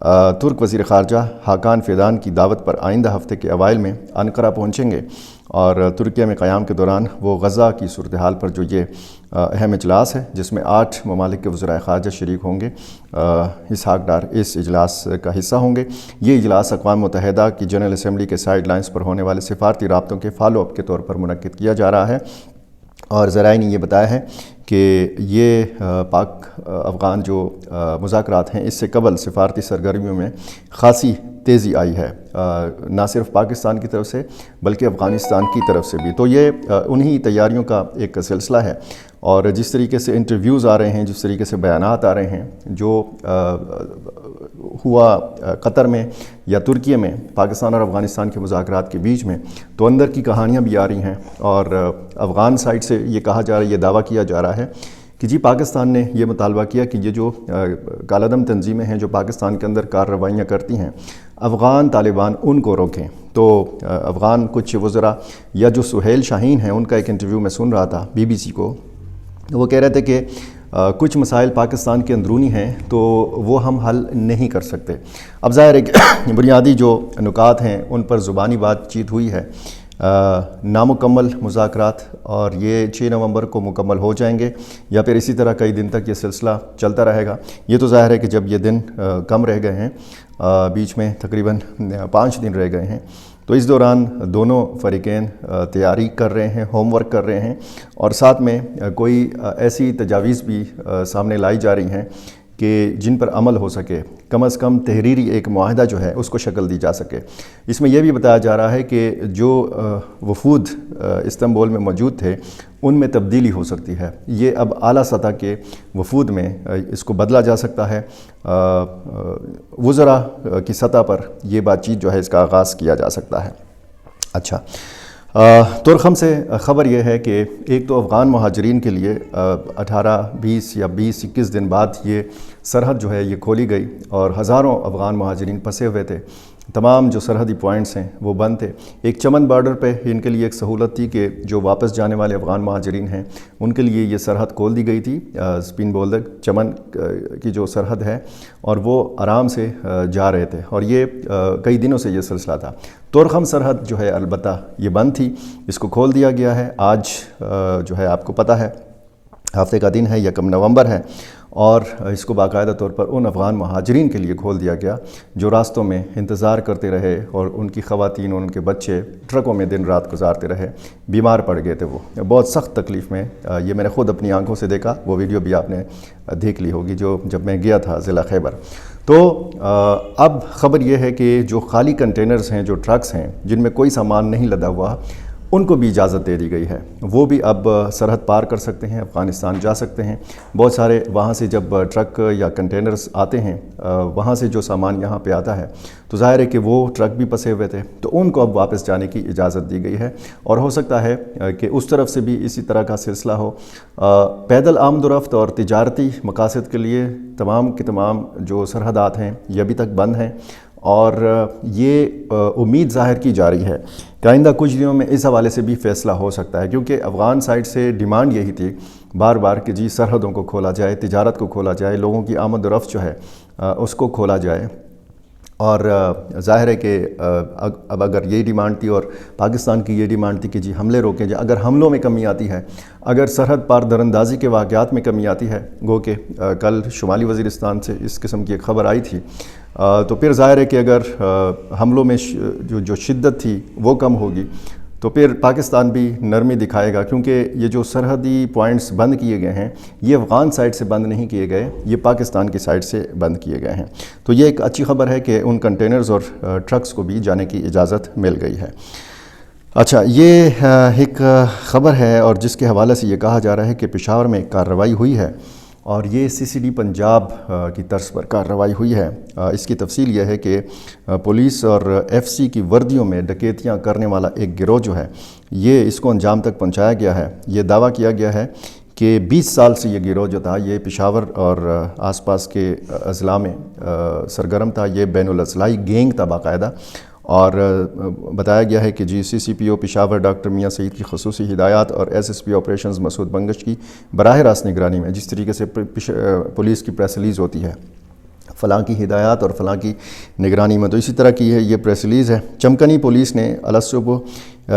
ترک وزیر خارجہ حاکان فیدان کی دعوت پر آئندہ ہفتے کے اوائل میں انقرہ پہنچیں گے، اور ترکیہ میں قیام کے دوران وہ غزہ کی صورتحال پر جو یہ اہم اجلاس ہے جس میں 8 ممالک کے وزرائے خارجہ شریک ہوں گے، اسحاق ڈار اس اجلاس کا حصہ ہوں گے۔ یہ اجلاس اقوام متحدہ کی جنرل اسمبلی کے سائیڈ لائنز پر ہونے والے سفارتی رابطوں کے فالو اپ کے طور پر منعقد کیا جا رہا ہے، اور ذرائع نے یہ بتایا ہے کہ یہ پاک افغان جو مذاکرات ہیں اس سے قبل سفارتی سرگرمیوں میں خاصی تیزی آئی ہے، نہ صرف پاکستان کی طرف سے بلکہ افغانستان کی طرف سے بھی۔ تو یہ انہی تیاریوں کا ایک سلسلہ ہے، اور جس طریقے سے انٹرویوز آ رہے ہیں، جس طریقے سے بیانات آ رہے ہیں، جو ہوا قطر میں یا ترکیہ میں پاکستان اور افغانستان کے مذاکرات کے بیچ میں، تو اندر کی کہانیاں بھی آ رہی ہیں، اور افغان سائٹ سے یہ کہا جا رہا ہے، یہ دعویٰ کیا جا رہا ہے کہ جی پاکستان نے یہ مطالبہ کیا کہ یہ جو کالعدم تنظیمیں ہیں جو پاکستان کے اندر کارروائیاں کرتی ہیں، افغان طالبان ان کو روکیں۔ تو افغان کچھ وزراء یا جو سہیل شاہین ہیں، ان کا ایک انٹرویو میں سن رہا تھا BBC کو، وہ کہہ رہے تھے کہ کچھ مسائل پاکستان کے اندرونی ہیں تو وہ ہم حل نہیں کر سکتے۔ اب ظاہر ہے کہ بنیادی جو نکات ہیں ان پر زبانی بات چیت ہوئی ہے، نامکمل مذاکرات، اور یہ 6 نومبر کو مکمل ہو جائیں گے، یا پھر اسی طرح کئی دن تک یہ سلسلہ چلتا رہے گا۔ یہ تو ظاہر ہے کہ جب یہ دن کم رہ گئے ہیں، بیچ میں تقریباً 5 دن رہ گئے ہیں، تو اس دوران دونوں فریقین تیاری کر رہے ہیں، ہوم ورک کر رہے ہیں، اور ساتھ میں کوئی ایسی تجاویز بھی سامنے لائی جا رہی ہیں کہ جن پر عمل ہو سکے، کم از کم تحریری ایک معاہدہ جو ہے اس کو شکل دی جا سکے۔ اس میں یہ بھی بتایا جا رہا ہے کہ جو وفود استنبول میں موجود تھے ان میں تبدیلی ہو سکتی ہے، یہ اب اعلیٰ سطح کے وفود میں اس کو بدلا جا سکتا ہے، وزراء کی سطح پر یہ بات چیت جو ہے اس کا آغاز کیا جا سکتا ہے۔ اچھا، ترخم سے خبر یہ ہے کہ ایک تو افغان مہاجرین کے لیے 18، 20 یا 21 دن بعد یہ سرحد جو ہے یہ کھولی گئی، اور ہزاروں افغان مہاجرین پھنسے ہوئے تھے، تمام جو سرحدی پوائنٹس ہیں وہ بند تھے۔ ایک چمن بارڈر پہ ان کے لیے ایک سہولت تھی کہ جو واپس جانے والے افغان مہاجرین ہیں ان کے لیے یہ سرحد کھول دی گئی تھی، سپین بولدک چمن کی جو سرحد ہے، اور وہ آرام سے جا رہے تھے، اور یہ کئی دنوں سے یہ سلسلہ تھا۔ تورخم سرحد جو ہے البتہ یہ بند تھی، اس کو کھول دیا گیا ہے۔ آج جو ہے آپ کو پتہ ہے ہفتے کا دن ہے، 1 نومبر ہے، اور اس کو باقاعدہ طور پر ان افغان مہاجرین کے لیے کھول دیا گیا جو راستوں میں انتظار کرتے رہے، اور ان کی خواتین اور ان کے بچے ٹرکوں میں دن رات گزارتے رہے، بیمار پڑ گئے تھے، وہ بہت سخت تکلیف میں۔ یہ میں نے خود اپنی آنکھوں سے دیکھا، وہ ویڈیو بھی آپ نے دیکھ لی ہوگی جب میں گیا تھا ضلع خیبر۔ تو اب خبر یہ ہے کہ جو خالی کنٹینرز ہیں، جو ٹرکس ہیں جن میں کوئی سامان نہیں لدا ہوا، ان کو بھی اجازت دے دی گئی ہے، وہ بھی اب سرحد پار کر سکتے ہیں، افغانستان جا سکتے ہیں۔ بہت سارے وہاں سے جب ٹرک یا کنٹینرز آتے ہیں، وہاں سے جو سامان یہاں پہ آتا ہے، تو ظاہر ہے کہ وہ ٹرک بھی پھنسے ہوئے تھے، تو ان کو اب واپس جانے کی اجازت دی گئی ہے، اور ہو سکتا ہے کہ اس طرف سے بھی اسی طرح کا سلسلہ ہو۔ پیدل آمد و رفت اور تجارتی مقاصد کے لیے تمام کے تمام جو سرحدات ہیں یہ ابھی تک بند ہیں، اور یہ امید ظاہر کی جا رہی ہے کہ آئندہ کچھ دنوں میں اس حوالے سے بھی فیصلہ ہو سکتا ہے، کیونکہ افغان سائٹ سے ڈیمانڈ یہی تھی بار بار کہ جی سرحدوں کو کھولا جائے، تجارت کو کھولا جائے، لوگوں کی آمد و رفت جو ہے اس کو کھولا جائے۔ اور ظاہر ہے کہ اب اگر یہ ڈیمانڈ تھی اور پاکستان کی یہ ڈیمانڈ تھی کہ جی حملے روکیں جائیں، اگر حملوں میں کمی آتی ہے، اگر سرحد پار دراندازی کے واقعات میں کمی آتی ہے، گو کہ کل شمالی وزیرستان سے اس قسم کی ایک خبر آئی تھی، تو پھر ظاہر ہے کہ اگر حملوں میں جو شدت تھی وہ کم ہوگی تو پھر پاکستان بھی نرمی دکھائے گا، کیونکہ یہ جو سرحدی پوائنٹس بند کیے گئے ہیں یہ افغان سائٹ سے بند نہیں کیے گئے، یہ پاکستان کی سائٹ سے بند کیے گئے ہیں۔ تو یہ ایک اچھی خبر ہے کہ ان کنٹینرز اور ٹرکس کو بھی جانے کی اجازت مل گئی ہے۔ اچھا، یہ ایک خبر ہے اور جس کے حوالے سے یہ کہا جا رہا ہے کہ پشاور میں ایک کارروائی ہوئی ہے، اور یہ CCD پنجاب کی طرز پر کارروائی ہوئی ہے۔ اس کی تفصیل یہ ہے کہ پولیس اور FC کی وردیوں میں ڈکیتیاں کرنے والا ایک گروہ جو ہے یہ اس کو انجام تک پہنچایا گیا ہے۔ یہ دعویٰ کیا گیا ہے کہ 20 سال سے یہ گروہ جو تھا یہ پشاور اور آس پاس کے اضلاع میں سرگرم تھا، یہ بین الاضلاعی گینگ تھا باقاعدہ، اور بتایا گیا ہے کہ جی CCPO پشاور ڈاکٹر میاں سعید کی خصوصی ہدایات اور SSP آپریشنز مسعود بنگش کی براہ راست نگرانی میں، جس طریقے سے پولیس کی پریس ریلیز ہوتی ہے، فلاں کی ہدایات اور فلاں کی نگرانی میں۔ تو اسی طرح کی ہے یہ پریس ریلیز ہے۔ چمکنی پولیس نے الصبح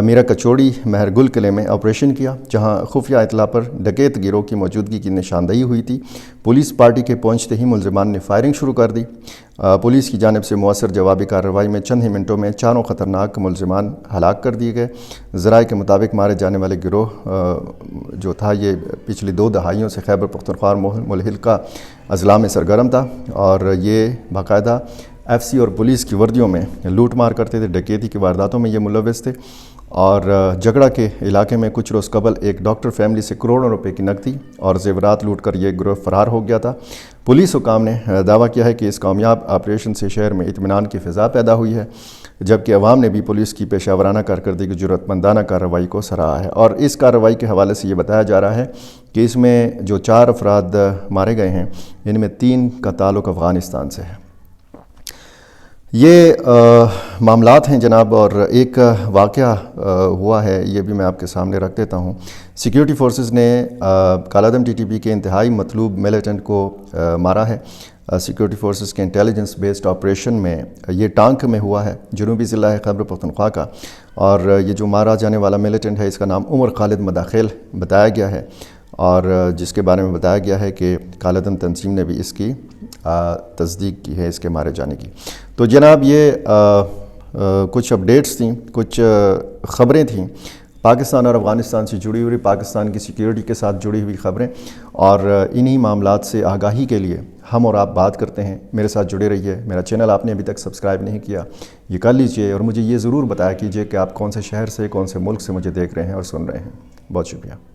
میرا کچوڑی مہر گل قلعے میں آپریشن کیا، جہاں خفیہ اطلاع پر ڈکیت گروہ کی موجودگی کی نشاندہی ہوئی تھی۔ پولیس پارٹی کے پہنچتے ہی ملزمان نے فائرنگ شروع کر دی۔ پولیس کی جانب سے مؤثر جوابی کارروائی میں چند ہی منٹوں میں 4 خطرناک ملزمان ہلاک کر دیے گئے۔ ذرائع کے مطابق مارے جانے والے گروہ جو تھا یہ پچھلی 2 دہائیوں سے خیبر پختونخوا اور ملحقہ اضلاع میں سرگرم تھا، اور یہ باقاعدہ ایف سی اور پولیس کی وردیوں میں لوٹ مار کرتے تھے، ڈکیتی کی وارداتوں میں یہ ملوث تھے۔ اور جگڑا کے علاقے میں کچھ روز قبل ایک ڈاکٹر فیملی سے کروڑوں روپے کی نقدی اور زیورات لوٹ کر یہ گروہ فرار ہو گیا تھا۔ پولیس حکام نے دعویٰ کیا ہے کہ اس کامیاب آپریشن سے شہر میں اطمینان کی فضا پیدا ہوئی ہے، جبکہ عوام نے بھی پولیس کی پیشہ ورانہ کارکردگی جرأت مندانہ کارروائی کو سراہا ہے۔ اور اس کارروائی کے حوالے سے یہ بتایا جا رہا ہے کہ اس میں جو 4 افراد مارے گئے ہیں، ان میں 3 کا تعلق افغانستان سے ہے۔ یہ معاملات ہیں جناب، اور ایک واقعہ ہوا ہے، یہ بھی میں آپ کے سامنے رکھ دیتا ہوں۔ سیکیورٹی فورسز نے کالعدم ٹی ٹی پی کے انتہائی مطلوب ملیٹنٹ کو مارا ہے۔ سیکیورٹی فورسز کے انٹیلیجنس بیسڈ آپریشن میں یہ ٹانک میں ہوا ہے، جنوبی ضلع ہے خیبر پختونخوا کا، اور یہ جو مارا جانے والا ملیٹنٹ ہے اس کا نام عمر خالد مداخل بتایا گیا ہے، اور جس کے بارے میں بتایا گیا ہے کہ کالعدم تنظیم نے بھی اس کی تصدیق کی ہے، اس کے مارے جانے کی۔ تو جناب یہ کچھ اپڈیٹس تھیں، کچھ خبریں تھیں پاکستان اور افغانستان سے جڑی ہوئی، پاکستان کی سیکیورٹی کے ساتھ جڑی ہوئی خبریں، اور انہی معاملات سے آگاہی کے لیے ہم اور آپ بات کرتے ہیں۔ میرے ساتھ جڑے رہیے۔ میرا چینل آپ نے ابھی تک سبسکرائب نہیں کیا، یہ کر لیجئے، اور مجھے یہ ضرور بتایا کیجئے کہ آپ کون سے شہر سے، کون سے ملک سے مجھے دیکھ رہے ہیں اور سن رہے ہیں۔ بہت شکریہ۔